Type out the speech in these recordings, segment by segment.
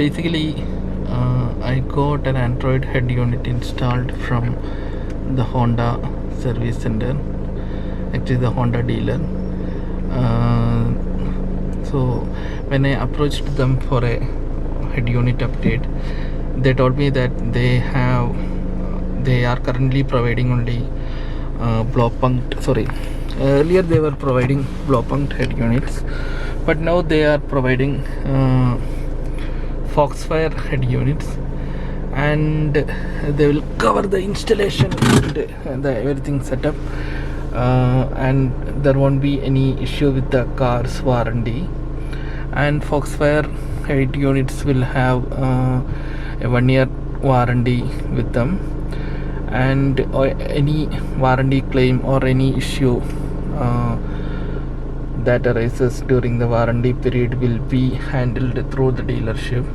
basically I got an Android head unit installed from the Honda service center, actually the Honda dealer. So when I approached them for a head unit update, they told me that they are currently providing only earlier they were providing blow punced head units, but now they are providing Foxfire head units, and they will cover the installation and the everything setup, and there won't be any issue with the car's warranty. And Foxfire head units will have a 1-year warranty with them, and any warranty claim or any issue that arises during the warranty period will be handled through the dealership.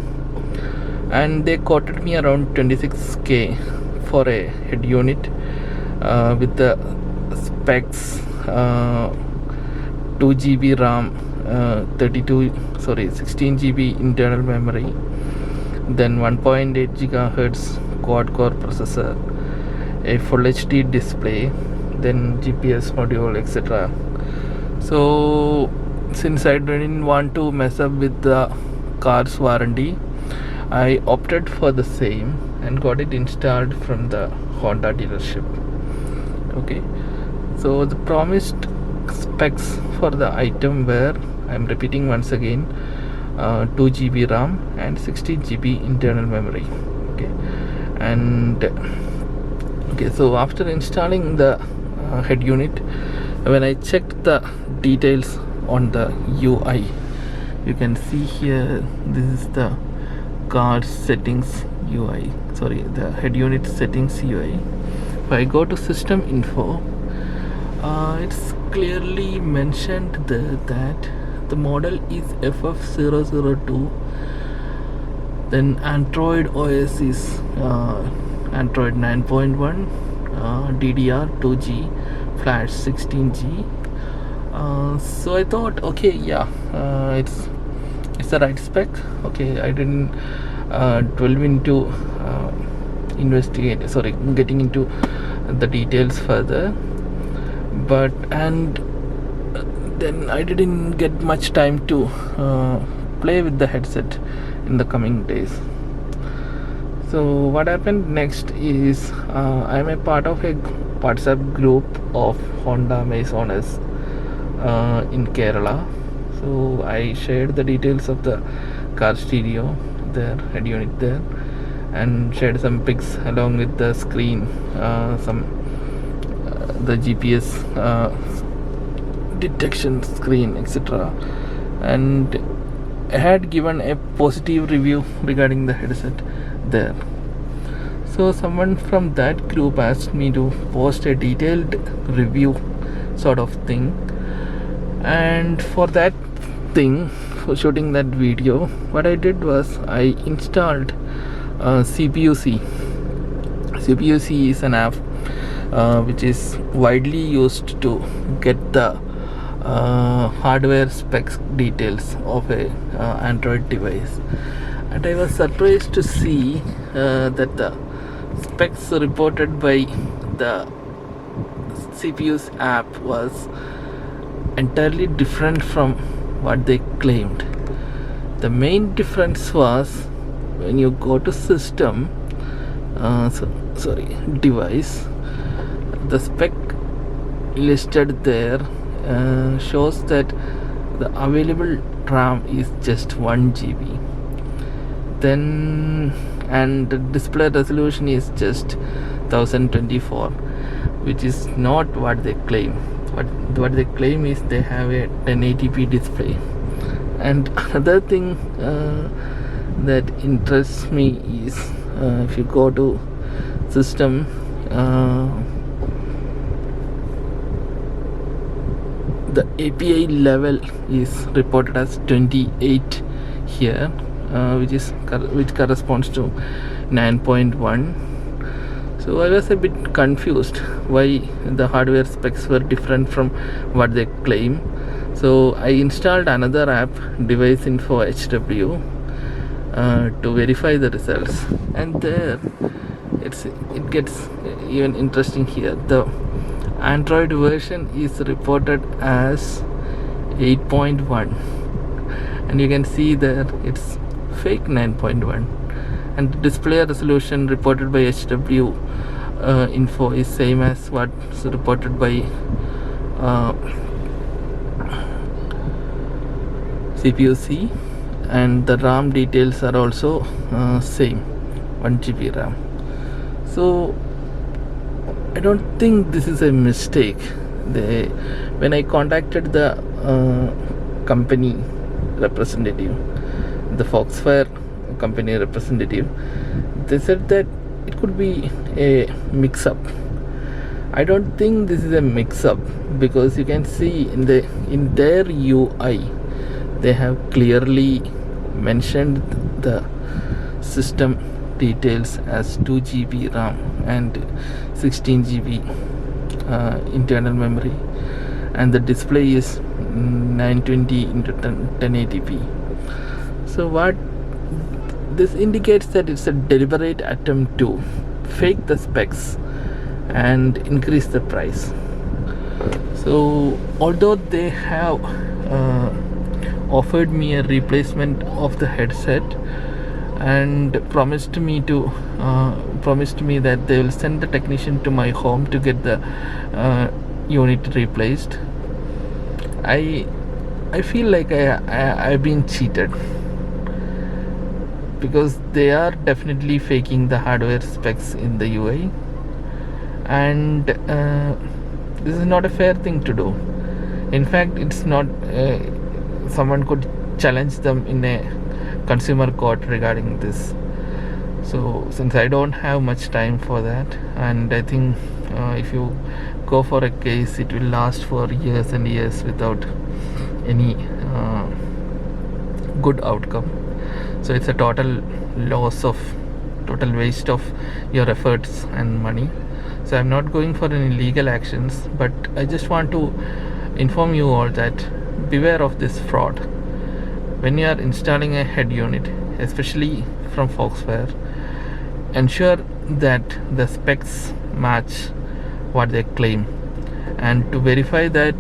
And they quoted me around 26k for a head unit with the specs 2GB RAM, 16 GB internal memory, then 1.8 GHz quad-core processor, a full HD display, then GPS module, etc. So since I didn't want to mess up with the car's warranty, I opted for the same and got it installed from the Honda dealership. Okay, so the promised specs for the item were, I'm repeating once again, 2GB RAM and 16GB internal memory. Okay, and okay, so after installing the head unit, when I checked the details on the UI, you can see here, this is the car settings UI, the head unit settings UI. If I go to system info, it's clearly mentioned there that the model is FF002, then Android OS is Android 9.1, DDR 2G, flash 16G. So I thought, okay, yeah, it's the right spec. Okay, I didn't delve into getting into the details further, but then I didn't get much time to play with the headset in the coming days. So what happened next is, I'm a part of a WhatsApp group of Honda Amaze owners in Kerala. So I shared the details of the car stereo there, head unit there, and shared some pics along with the screen, the GPS detection screen, etc. And I had given a positive review regarding the headset there. So someone from that group asked me to post a detailed review sort of thing, and for that thing, for shooting that video, what I did was I installed CPUC. CPUC is an app which is widely used to get the hardware specs details of a Android device, and I was surprised to see that the specs reported by the CPU's app was entirely different from what they claimed. The main difference was when you go to system, device, the spec listed there shows that the available RAM is just 1 GB, then, and the display resolution is just 1024, which is not what they claim. What they claim is they have a 1080p display. And another thing that interests me is, if you go to system, the API level is reported as 28 here, which corresponds to 9.1. So I was a bit confused why the hardware specs were different from what they claim. So I installed another app, Devie Info HW, to verify the results. And there it gets even interesting here. The Android version is reported as 8.1, and you can see there it's fake 9.1, and the display resolution reported by HW Info is same as what's reported by CPU-C, and the RAM details are also same, 1 GB RAM. So I don't think this is a mistake. When I contacted the company representative, the Foxfire company representative, they said that it could be a mix-up. I don't think this is a mix-up, because you can see in their UI they have clearly mentioned the system details as 2 GB RAM and 16 GB internal memory, and the display is 920 into 1080p. So what this indicates, that it's a deliberate attempt to fake the specs and increase the price. So although they have offered me a replacement of the headset and promised me that they will send the technician to my home to get the unit replaced, I feel like I've been cheated, because they are definitely faking the hardware specs in the UI, and this is not a fair thing to do. In fact, it's not. Someone could challenge them in a consumer court regarding this. So since I don't have much time for that, and I think if you go for a case, it will last for years and years without any good outcome. So it's a total waste of your efforts and money. So I'm not going for any legal actions, but I just want to inform you all that beware of this fraud. When you are installing a head unit, especially from Foxfire, ensure that the specs match what they claim, and to verify that,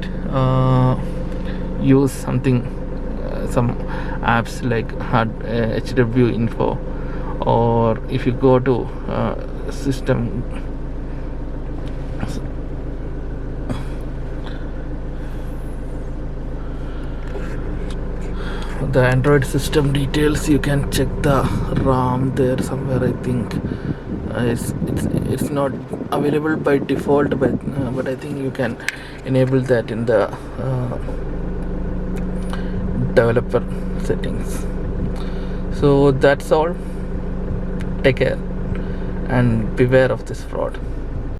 use some apps like HW Info, or if you go to system, the Android system details, you can check the RAM there somewhere. I think it's not available by default, but I think you can enable that in the developer settings. So that's all. Take care and beware of this fraud.